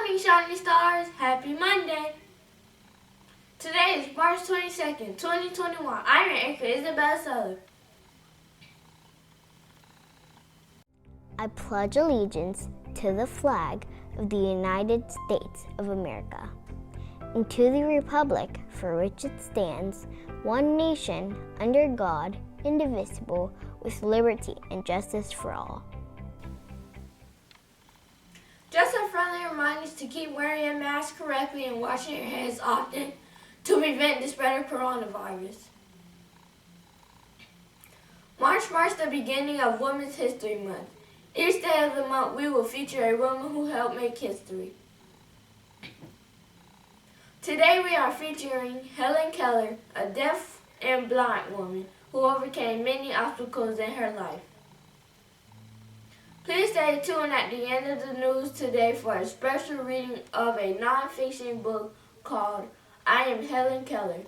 morning, shining stars. Happy Monday. Today is March 22nd, 2021. I'm your anchor, Isabella Suller. I pledge allegiance to the flag of the United States of America and to the republic for which it stands, one nation, under God, indivisible, with liberty and justice for all. Just a friendly reminder to keep wearing your mask correctly and washing your hands often to prevent the spread of coronavirus. March marks the beginning of Women's History Month. Each day of the month, we will feature a woman who helped make history. Today, we are featuring Helen Keller, a deaf and blind woman who overcame many obstacles in her life. Please stay tuned at the end of the news today for a special reading of a nonfiction book called I Am Helen Keller.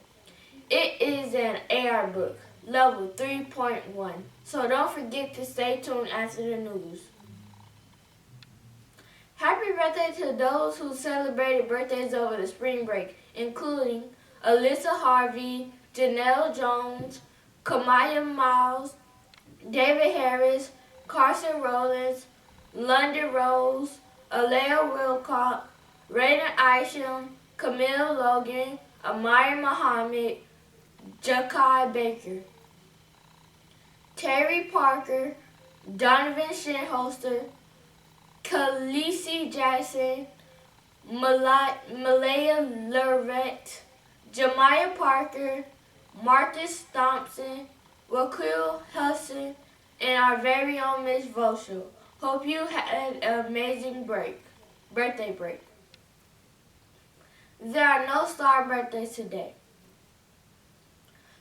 It is an AR book, level 3.1, so don't forget to stay tuned after the news. Happy birthday to those who celebrated birthdays over the spring break, including Alyssa Harvey, Janelle Jones, Kamaya Miles, David Harris, Carson Rollins, London Rose, Alea Wilcock, Raiden Isham, Camille Logan, Amari Muhammad, Jakai Baker, Terry Parker, Donovan Shinholster, Khaleesi Jackson, Malaya Lorette, Jemiah Parker, Marcus Thompson, Wakil Hudson, and our very own Miss Vosho. Hope you had an amazing birthday break. There are no star birthdays today.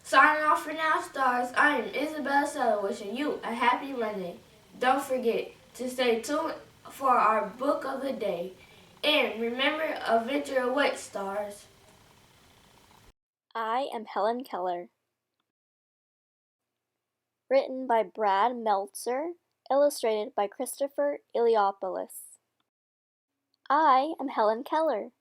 Signing off for now, stars, I am Isabella Suller wishing you a happy Monday. Don't forget to stay tuned for our book of the day. And remember, adventure awaits, stars. I Am Helen Keller. Written by Brad Meltzer, illustrated by Christopher Iliopoulos. I am Helen Keller.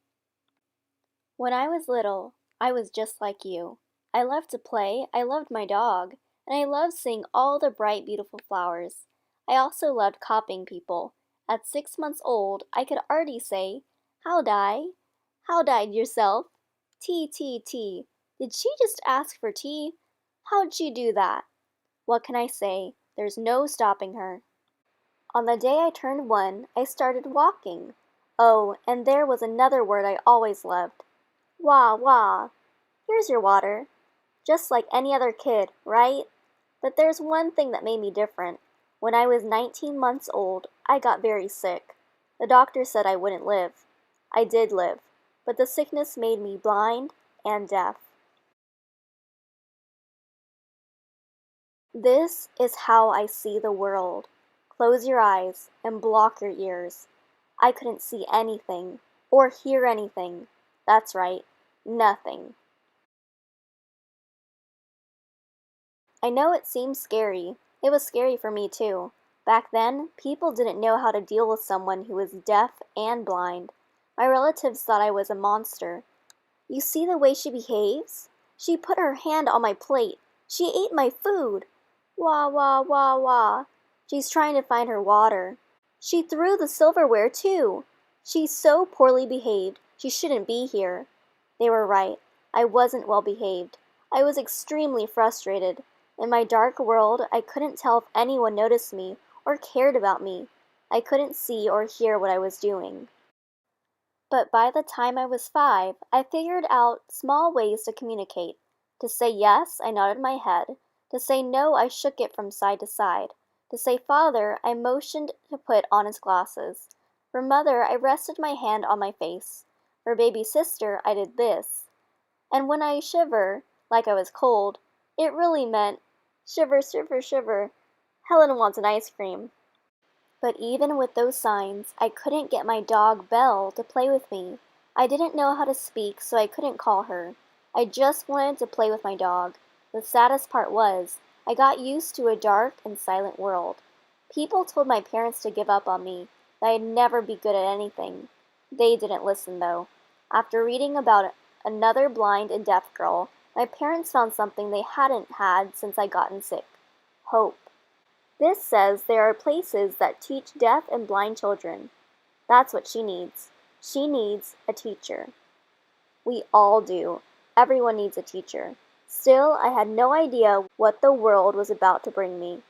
When I was little, I was just like you. I loved to play, I loved my dog, and I loved seeing all the bright, beautiful flowers. I also loved copying people. At 6 months old, I could already say, "How die? How died yourself? Tea, tea, tea. Did she just ask for tea? How'd she do that?" What can I say? There's no stopping her. On the day I turned 1, I started walking. Oh, and there was another word I always loved. Wah, wah. Here's your water. Just like any other kid, right? But there's one thing that made me different. When I was 19 months old, I got very sick. The doctor said I wouldn't live. I did live, but the sickness made me blind and deaf. This is how I see the world. Close your eyes and block your ears. I couldn't see anything or hear anything. That's right, nothing. I know it seems scary. It was scary for me too. Back then, people didn't know how to deal with someone who was deaf and blind. My relatives thought I was a monster. You see the way she behaves? She put her hand on my plate. She ate my food. Wah, wah, wah, wah. She's trying to find her water. She threw the silverware too. She's so poorly behaved. She shouldn't be here. They were right. I wasn't well behaved. I was extremely frustrated. In my dark world, I couldn't tell if anyone noticed me or cared about me. I couldn't see or hear what I was doing. But by the time I was 5, I figured out small ways to communicate. To say yes, I nodded my head. To say no, I shook it from side to side. To say father, I motioned to put on his glasses. For mother, I rested my hand on my face. For baby sister, I did this. And when I shiver, like I was cold, it really meant, shiver, shiver, shiver. Helen wants an ice cream. But even with those signs, I couldn't get my dog Belle to play with me. I didn't know how to speak, so I couldn't call her. I just wanted to play with my dog. The saddest part was, I got used to a dark and silent world. People told my parents to give up on me, that I'd never be good at anything. They didn't listen, though. After reading about another blind and deaf girl, my parents found something they hadn't had since I'd gotten sick: hope. This says there are places that teach deaf and blind children. That's what she needs. She needs a teacher. We all do. Everyone needs a teacher. Still, I had no idea what the world was about to bring me.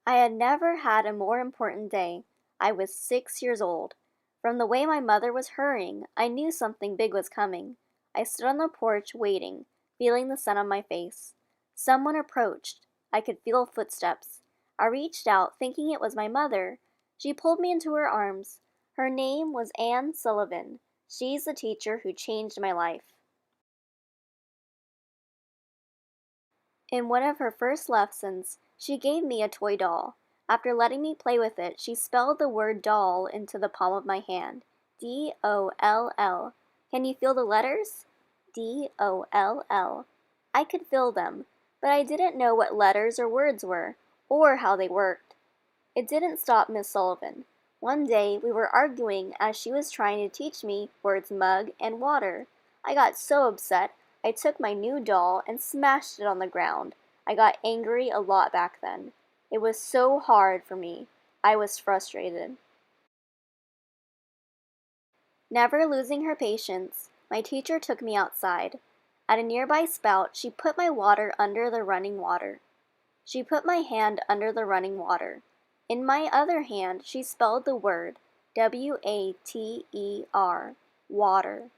I had never had a more important day. I was 6 years old. From the way my mother was hurrying, I knew something big was coming. I stood on the porch waiting, feeling the sun on my face. Someone approached. I could feel footsteps. I reached out, thinking it was my mother. She pulled me into her arms. Her name was Anne Sullivan. She's the teacher who changed my life. In one of her first lessons, she gave me a toy doll. After letting me play with it, she spelled the word doll into the palm of my hand. D-O-L-L. Can you feel the letters? D-O-L-L. I could feel them, but I didn't know what letters or words were, or how they worked. It didn't stop Miss Sullivan. One day, we were arguing as she was trying to teach me words mug and water. I got so upset, I took my new doll and smashed it on the ground. I got angry a lot back then. It was so hard for me. I was frustrated. Never losing her patience, my teacher took me outside. At a nearby spout, she put my water under the running water. She put my hand under the running water. In my other hand, she spelled the word W-A-T-E-R, water.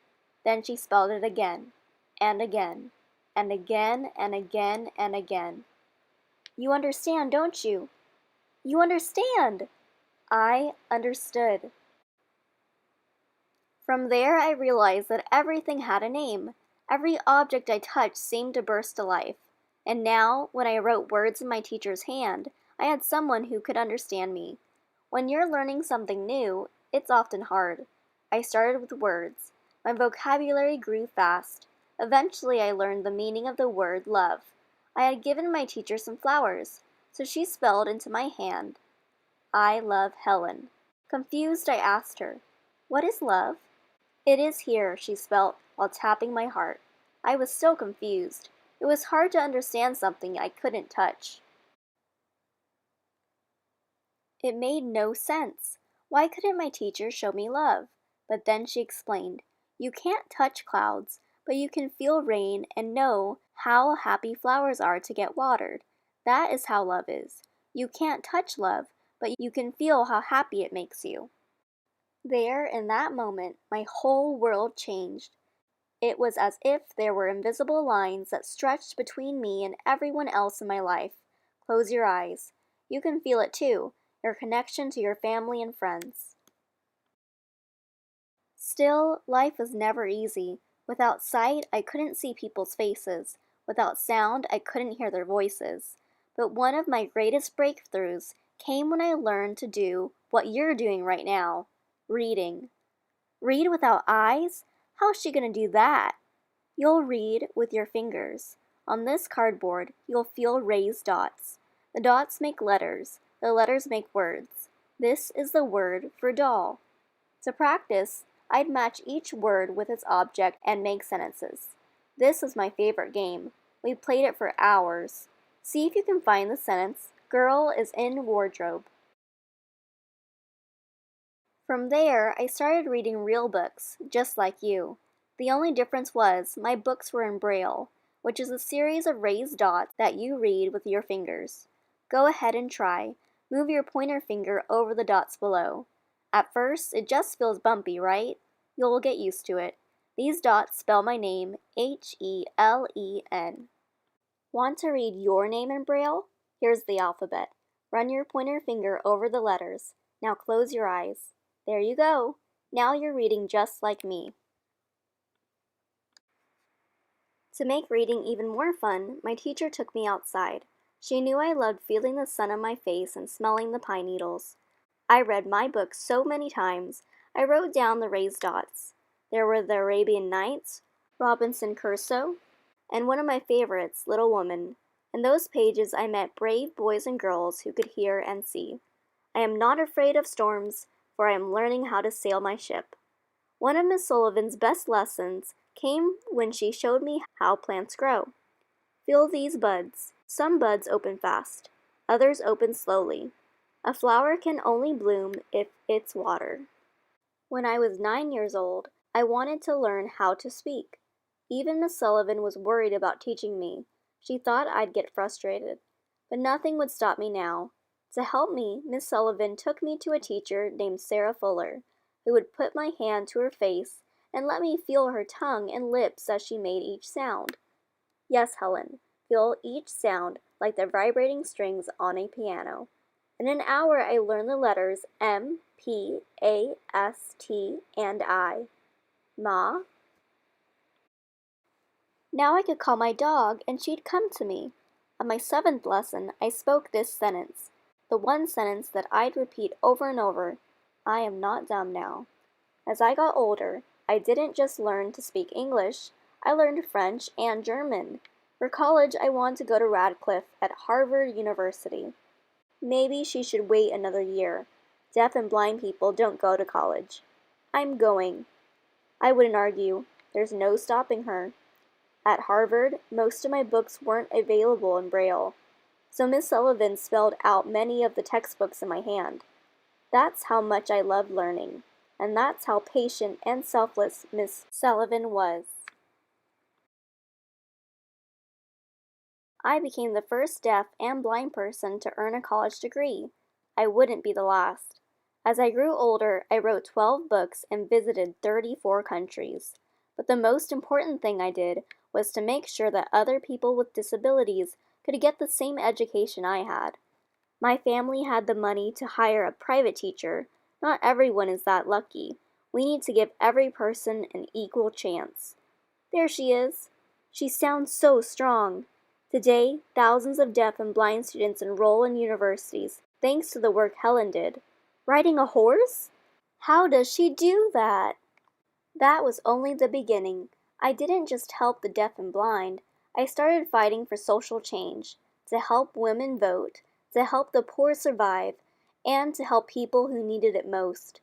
Then she spelled it again, and again, and again, and again, and again. You understand, don't you? You understand! I understood. From there, I realized that everything had a name. Every object I touched seemed to burst to life. And now, when I wrote words in my teacher's hand, I had someone who could understand me. When you're learning something new, it's often hard. I started with words. My vocabulary grew fast. Eventually, I learned the meaning of the word love. I had given my teacher some flowers, so she spelled into my hand, I love Helen. Confused, I asked her, "What is love?" "It is here," she spelt, while tapping my heart. I was so confused. It was hard to understand something I couldn't touch. It made no sense. Why couldn't my teacher show me love? But then she explained, "You can't touch clouds, but you can feel rain and know how happy flowers are to get watered. That is how love is. You can't touch love, but you can feel how happy it makes you." There, in that moment, my whole world changed. It was as if there were invisible lines that stretched between me and everyone else in my life. Close your eyes. You can feel it too, your connection to your family and friends. Still, life was never easy. Without sight, I couldn't see people's faces. Without sound, I couldn't hear their voices. But one of my greatest breakthroughs came when I learned to do what you're doing right now: reading. Read without eyes? How's she gonna do that? You'll read with your fingers. On this cardboard, you'll feel raised dots. The dots make letters. The letters make words. This is the word for doll. To practice, I'd match each word with its object and make sentences. This was my favorite game. We played it for hours. See if you can find the sentence, "Girl is in wardrobe." From there, I started reading real books, just like you. The only difference was my books were in Braille, which is a series of raised dots that you read with your fingers. Go ahead and try. Move your pointer finger over the dots below. At first, it just feels bumpy, right? You'll get used to it. These dots spell my name, Helen. Want to read your name in Braille? Here's the alphabet. Run your pointer finger over the letters. Now close your eyes. There you go. Now you're reading just like me. To make reading even more fun, my teacher took me outside. She knew I loved feeling the sun on my face and smelling the pine needles. I read my book so many times, I wrote down the raised dots. There were the Arabian Nights, Robinson Crusoe, and one of my favorites, Little Woman. In those pages I met brave boys and girls who could hear and see. I am not afraid of storms, for I am learning how to sail my ship. One of Miss Sullivan's best lessons came when she showed me how plants grow. Feel these buds. Some buds open fast, others open slowly. A flower can only bloom if it's watered. When I was 9 years old, I wanted to learn how to speak. Even Miss Sullivan was worried about teaching me. She thought I'd get frustrated. But nothing would stop me now. To help me, Miss Sullivan took me to a teacher named Sarah Fuller, who would put my hand to her face and let me feel her tongue and lips as she made each sound. Yes, Helen, feel each sound like the vibrating strings on a piano. In an hour I learned the letters M, P, A, S, T, and I. Ma. Now I could call my dog and she'd come to me. On my 7th lesson, I spoke this sentence, the one sentence that I'd repeat over and over: I am not dumb now. As I got older, I didn't just learn to speak English, I learned French and German. For college, I wanted to go to Radcliffe at Harvard University. Maybe she should wait another year. Deaf and blind people don't go to college. I'm going. I wouldn't argue. There's no stopping her. At Harvard, most of my books weren't available in Braille, so Miss Sullivan spelled out many of the textbooks in my hand. That's how much I loved learning, and that's how patient and selfless Miss Sullivan was. I became the first deaf and blind person to earn a college degree. I wouldn't be the last. As I grew older, I wrote 12 books and visited 34 countries. But the most important thing I did was to make sure that other people with disabilities could get the same education I had. My family had the money to hire a private teacher. Not everyone is that lucky. We need to give every person an equal chance. There she is. She sounds so strong. Today, thousands of deaf and blind students enroll in universities thanks to the work Helen did. Riding a horse? How does she do that? That was only the beginning. I didn't just help the deaf and blind. I started fighting for social change, to help women vote, to help the poor survive, and to help people who needed it most.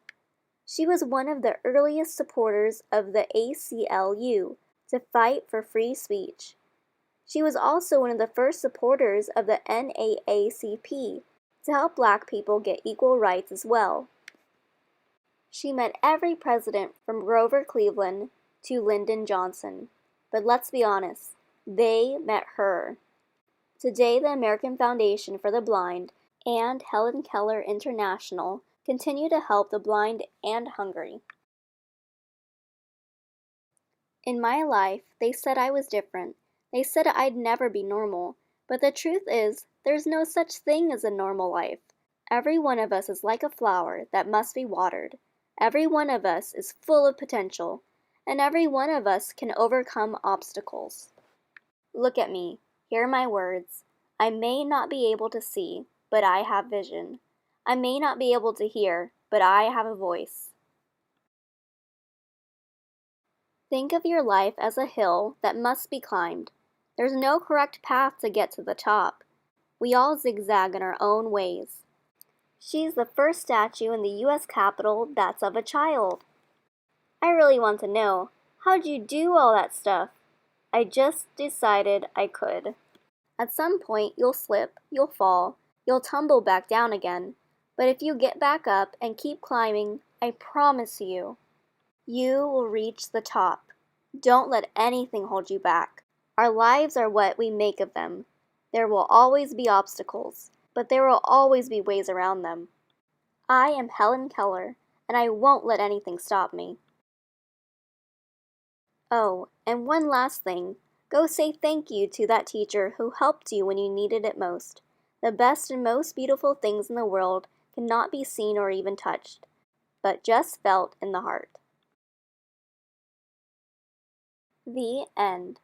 She was one of the earliest supporters of the ACLU, to fight for free speech. She was also one of the first supporters of the NAACP, to help Black people get equal rights as well. She met every president from Grover Cleveland to Lyndon Johnson. But let's be honest, they met her. Today, the American Foundation for the Blind and Helen Keller International continue to help the blind and hungry. In my life, they said I was different. They said I'd never be normal. But the truth is, there's no such thing as a normal life. Every one of us is like a flower that must be watered. Every one of us is full of potential, and every one of us can overcome obstacles. Look at me. Hear my words. I may not be able to see, but I have vision. I may not be able to hear, but I have a voice. Think of your life as a hill that must be climbed. There's no correct path to get to the top. We all zigzag in our own ways. She's the first statue in the U.S. Capitol that's of a child. I really want to know, how'd you do all that stuff? I just decided I could. At some point, you'll slip, you'll fall, you'll tumble back down again. But if you get back up and keep climbing, I promise you, you will reach the top. Don't let anything hold you back. Our lives are what we make of them. There will always be obstacles, but there will always be ways around them. I am Helen Keller, and I won't let anything stop me. Oh, and one last thing. Go say thank you to that teacher who helped you when you needed it most. The best and most beautiful things in the world cannot be seen or even touched, but just felt in the heart. The end.